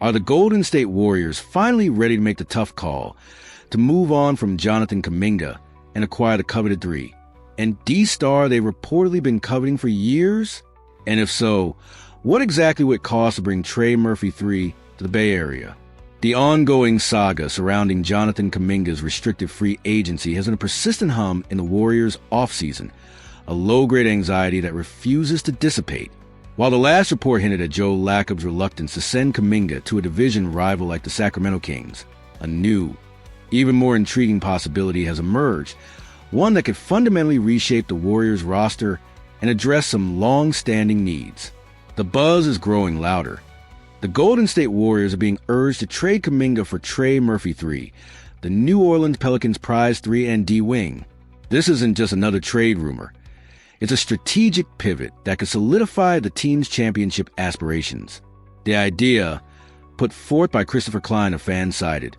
Are the Golden State Warriors finally ready to make the tough call to move on from Jonathan Kuminga and acquire the coveted 3&D star they've reportedly been coveting for years? And if so, what exactly would it cost to bring Trey Murphy III to the Bay Area? The ongoing saga surrounding Jonathan Kuminga's restricted free agency has been a persistent hum in the Warriors' offseason, a low-grade anxiety that refuses to dissipate. While the last report hinted at Joe Lacob's reluctance to send Kaminga to a division rival like the Sacramento Kings, a new, even more intriguing possibility has emerged, one that could fundamentally reshape the Warriors' roster and address some long-standing needs. The buzz is growing louder. The Golden State Warriors are being urged to trade Kaminga for Trey Murphy III, the New Orleans Pelicans' prize 3&D wing. This isn't just another trade rumor. It's a strategic pivot that could solidify the team's championship aspirations. The idea, put forth by Christopher Klein of Fansided,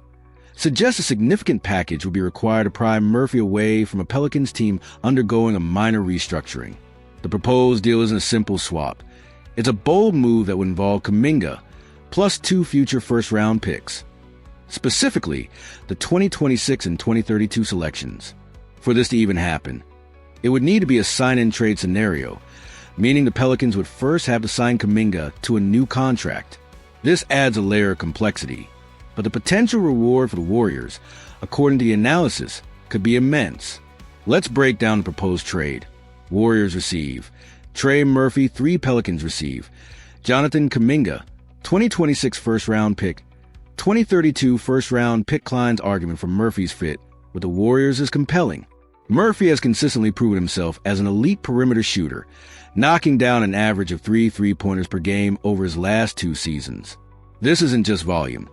suggests a significant package would be required to pry Murphy away from a Pelicans team undergoing a minor restructuring. The proposed deal isn't a simple swap. It's a bold move that would involve Kaminga, plus 2 future first-round picks. Specifically, the 2026 and 2032 selections. For this to even happen, it would need to be a sign-and-trade scenario, meaning the Pelicans would first have to sign Kaminga to a new contract. This adds a layer of complexity, but the potential reward for the Warriors, according to the analysis, could be immense. Let's break down the proposed trade. Warriors receive Trey Murphy, 3 Pelicans receive Jonathan Kuminga, 2026 first-round pick, 2032 first-round pick. Klein's argument for Murphy's fit with the Warriors is compelling. Murphy has consistently proven himself as an elite perimeter shooter, knocking down an average of 3 three-pointers per game over his last 2 seasons. This isn't just volume.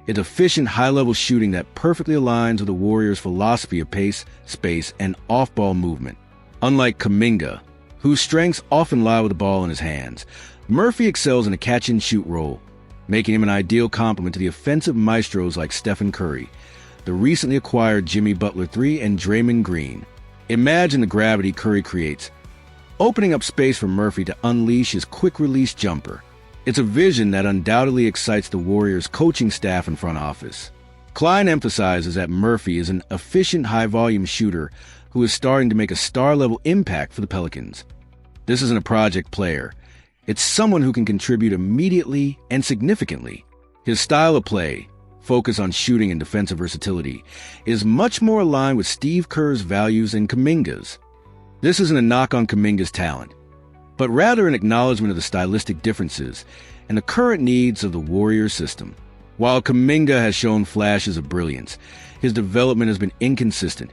It's efficient, high-level shooting that perfectly aligns with the Warriors' philosophy of pace, space, and off-ball movement. Unlike Kaminga, whose strengths often lie with the ball in his hands, Murphy excels in a catch-and-shoot role, making him an ideal complement to the offensive maestros like Stephen Curry, the recently acquired Jimmy Butler III, and Draymond Green. Imagine the gravity Curry creates, opening up space for Murphy to unleash his quick-release jumper. It's a vision that undoubtedly excites the Warriors' coaching staff and front office. Klein emphasizes that Murphy is an efficient, high-volume shooter who is starting to make a star-level impact for the Pelicans. This isn't a project player. It's someone who can contribute immediately and significantly. His style of play, focus on shooting and defensive versatility, is much more aligned with Steve Kerr's values than Kaminga's. This isn't a knock on Kaminga's talent, but rather an acknowledgement of the stylistic differences and the current needs of the Warriors system. While Kaminga has shown flashes of brilliance, his development has been inconsistent,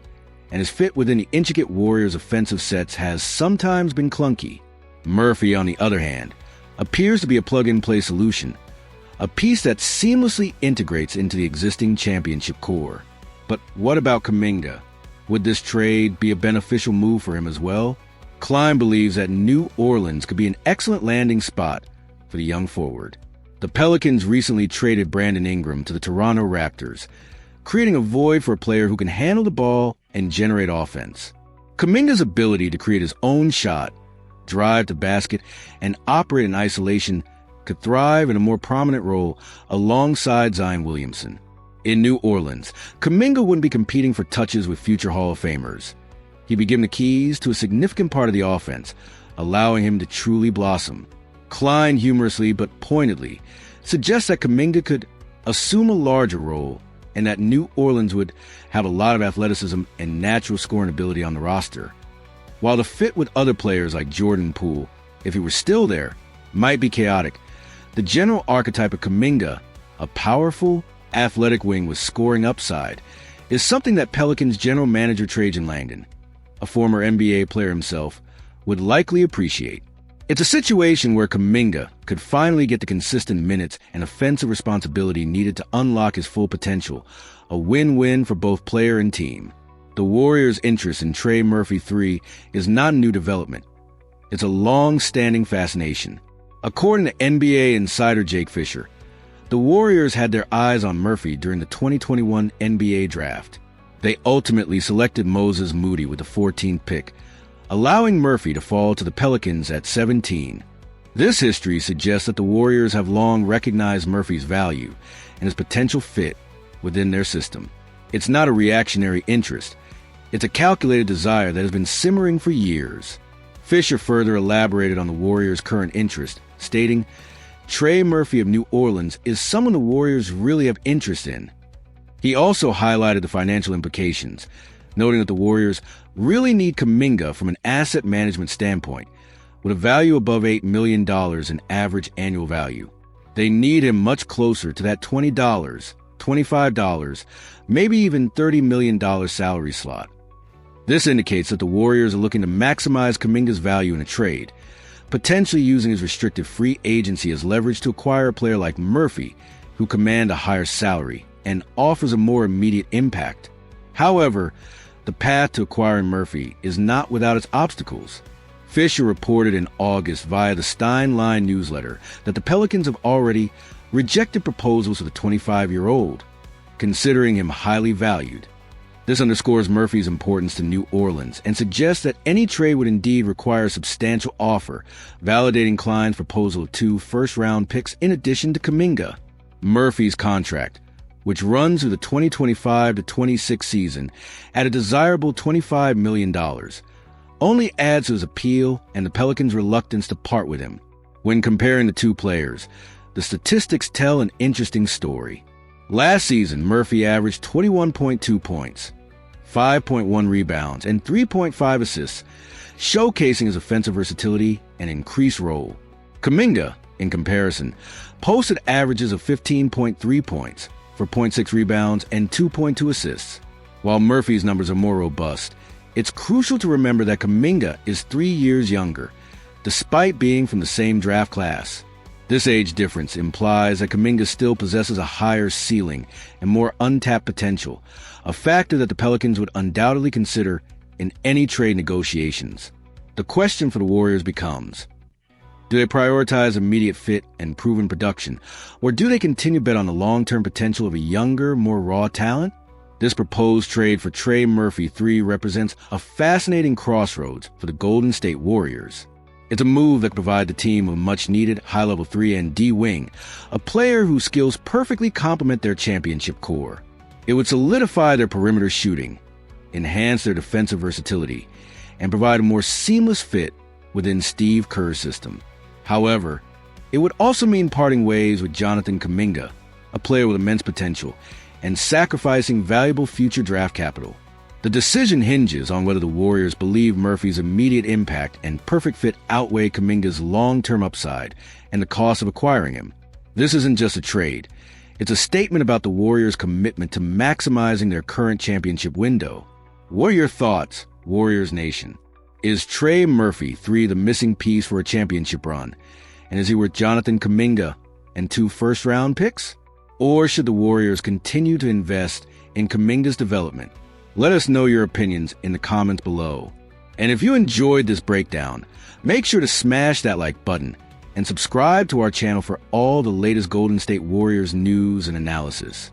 and his fit within the intricate Warriors' offensive sets has sometimes been clunky. Murphy, on the other hand, appears to be a plug-and-play solution, a piece that seamlessly integrates into the existing championship core. But what about Kaminga? Would this trade be a beneficial move for him as well? Klein believes that New Orleans could be an excellent landing spot for the young forward. The Pelicans recently traded Brandon Ingram to the Toronto Raptors, creating a void for a player who can handle the ball and generate offense. Kaminga's ability to create his own shot, drive to basket, and operate in isolation could thrive in a more prominent role alongside Zion Williamson. In New Orleans, Kaminga wouldn't be competing for touches with future Hall of Famers. He'd be given the keys to a significant part of the offense, allowing him to truly blossom. Klein humorously but pointedly suggests that Kaminga could assume a larger role and that New Orleans would have a lot of athleticism and natural scoring ability on the roster. While the fit with other players like Jordan Poole, if he were still there, might be chaotic, the general archetype of Kaminga, a powerful, athletic wing with scoring upside, is something that Pelicans general manager Trajan Langdon, a former NBA player himself, would likely appreciate. It's a situation where Kaminga could finally get the consistent minutes and offensive responsibility needed to unlock his full potential, a win-win for both player and team. The Warriors' interest in Trey Murphy III is not a new development. It's a long-standing fascination. According to NBA insider Jake Fisher, the Warriors had their eyes on Murphy during the 2021 NBA draft. They ultimately selected Moses Moody with the 14th pick, allowing Murphy to fall to the Pelicans at 17. This history suggests that the Warriors have long recognized Murphy's value and his potential fit within their system. It's not a reactionary interest. It's a calculated desire that has been simmering for years. Fisher further elaborated on the Warriors' current interest, stating, Trey Murphy of New Orleans is someone the Warriors really have interest in. He also highlighted the financial implications, noting that the Warriors really need Kaminga from an asset management standpoint, with a value above $8 million in average annual value. They need him much closer to that $20, $25, maybe even $30 million salary slot. This indicates that the Warriors are looking to maximize Kaminga's value in a trade, potentially using his restricted free agency as leverage to acquire a player like Murphy, who commands a higher salary and offers a more immediate impact. However, the path to acquiring Murphy is not without its obstacles. Fisher reported in August via the Stein Line newsletter that the Pelicans have already rejected proposals for the 25-year-old, considering him highly valued. This underscores Murphy's importance to New Orleans and suggests that any trade would indeed require a substantial offer, validating Klein's proposal of 2 first-round picks in addition to Kaminga. Murphy's contract, which runs through the 2025-26 season at a desirable $25 million, only adds to his appeal and the Pelicans' reluctance to part with him. When comparing the two players, the statistics tell an interesting story. Last season, Murphy averaged 21.2 points, 5.1 rebounds, and 3.5 assists, showcasing his offensive versatility and increased role. Kaminga, in comparison, posted averages of 15.3 points, 4.6 rebounds, and 2.2 assists. While Murphy's numbers are more robust, it's crucial to remember that Kaminga is 3 years younger, despite being from the same draft class. This age difference implies that Kaminga still possesses a higher ceiling and more untapped potential, a factor that the Pelicans would undoubtedly consider in any trade negotiations. The question for the Warriors becomes, do they prioritize immediate fit and proven production, or do they continue to bet on the long-term potential of a younger, more raw talent? This proposed trade for Trey Murphy III represents a fascinating crossroads for the Golden State Warriors. It's a move that provides the team a much-needed high-level 3&D wing, a player whose skills perfectly complement their championship core. It would solidify their perimeter shooting, enhance their defensive versatility, and provide a more seamless fit within Steve Kerr's system. However, it would also mean parting ways with Jonathan Kuminga, a player with immense potential, and sacrificing valuable future draft capital. The decision hinges on whether the Warriors believe Murphy's immediate impact and perfect fit outweigh Kaminga's long-term upside and the cost of acquiring him. This isn't just a trade. It's a statement about the Warriors' commitment to maximizing their current championship window. What are your thoughts, Warriors Nation? Is Trey Murphy III the missing piece for a championship run? And is he worth Jonathan Kuminga and 2 first-round picks? Or should the Warriors continue to invest in Kaminga's development? Let us know your opinions in the comments below. And if you enjoyed this breakdown, make sure to smash that like button and subscribe to our channel for all the latest Golden State Warriors news and analysis.